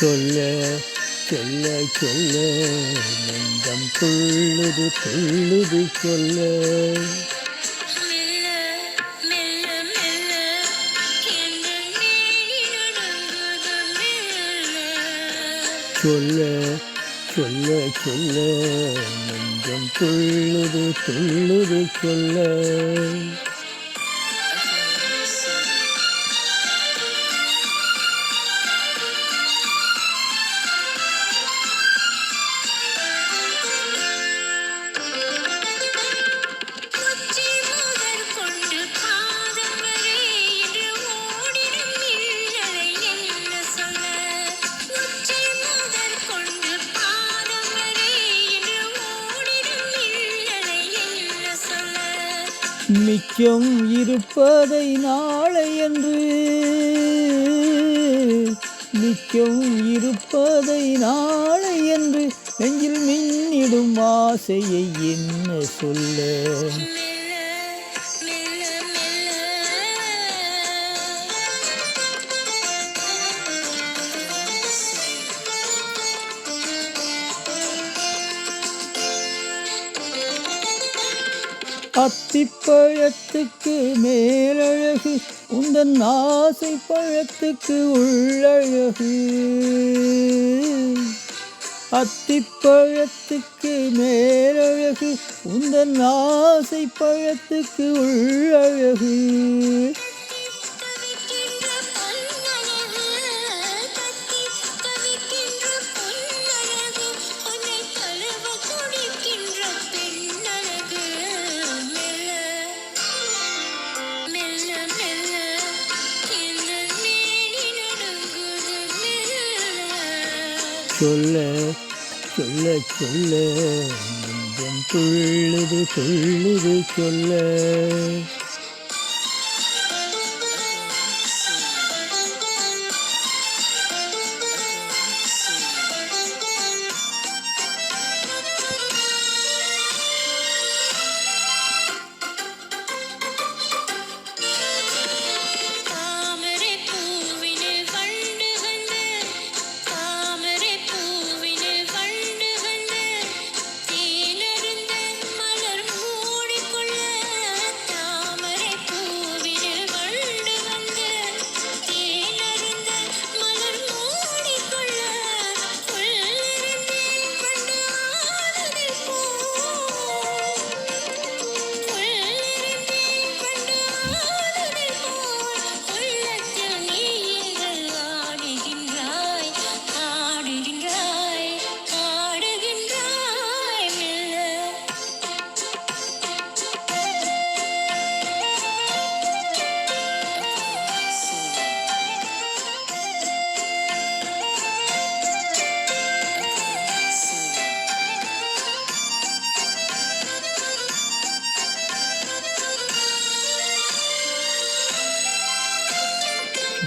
சொல்ல சொல்ல சொல்ல நெஞ்சம் துள்ளுது துள்ளுது சொல்ல. சொல்ல சொல்ல சொல்ல நெஞ்சம் துள்ளுது துள்ளுது சொல்ல. மிச்சம் இருப்பதை நாளை என்று, மிச்சம் இருப்பதை நாளை என்று நெஞ்சில் மின்னிடும் ஆசையை என்ன சொல்ல. அத்திப்பழத்துக்கு மேலழகு உந்தன் ஆசை பழத்துக்கு உள்ளழகு. அத்திப்பழத்துக்கு மேலழகு உந்தன் ஆசை பழத்துக்கு உள்ளழகு. சொல்ல சொல்ல சொல்ல நெஞ்சம் துள்ளுது துள்ளுது சொல்ல.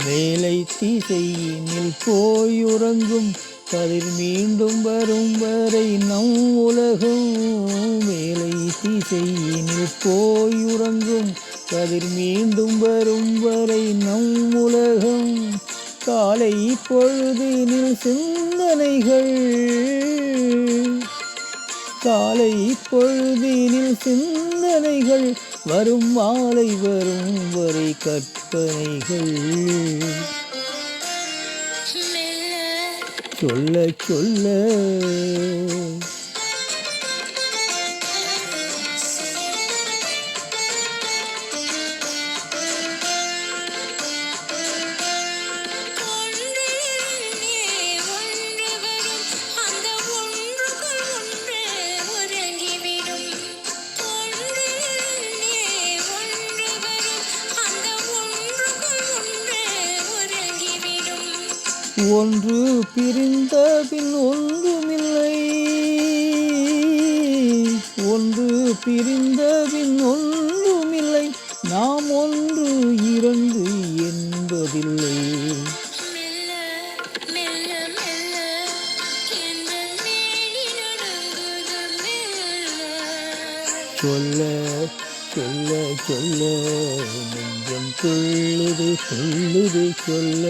வேலை திசையினில் போயுறங்கும் கதிர் மீண்டும் வரும் வரை நம் உலகம். வேலை திசையினில் போயுறங்கும் கதிர் மீண்டும் வரும் வரை நம் உலகம். காலை பொழுதினில் சிந்தனைகள், காலை பொழுதினில் சிந்தனைகள் வரும் மாலை வரும் வரை கற்பனைகள். சொல்ல சொல்ல ஒன்று பிரிந்த பின் ஒன்றுமில்லை, ஒன்று பிரிந்த பின் ஒன்றுமில்லை, நாம் ஒன்று இரண்டு என்பதில்லை. சொல்ல சொல்ல சொல்ல நெஞ்சம் துள்ளுது துள்ளுது சொல்ல.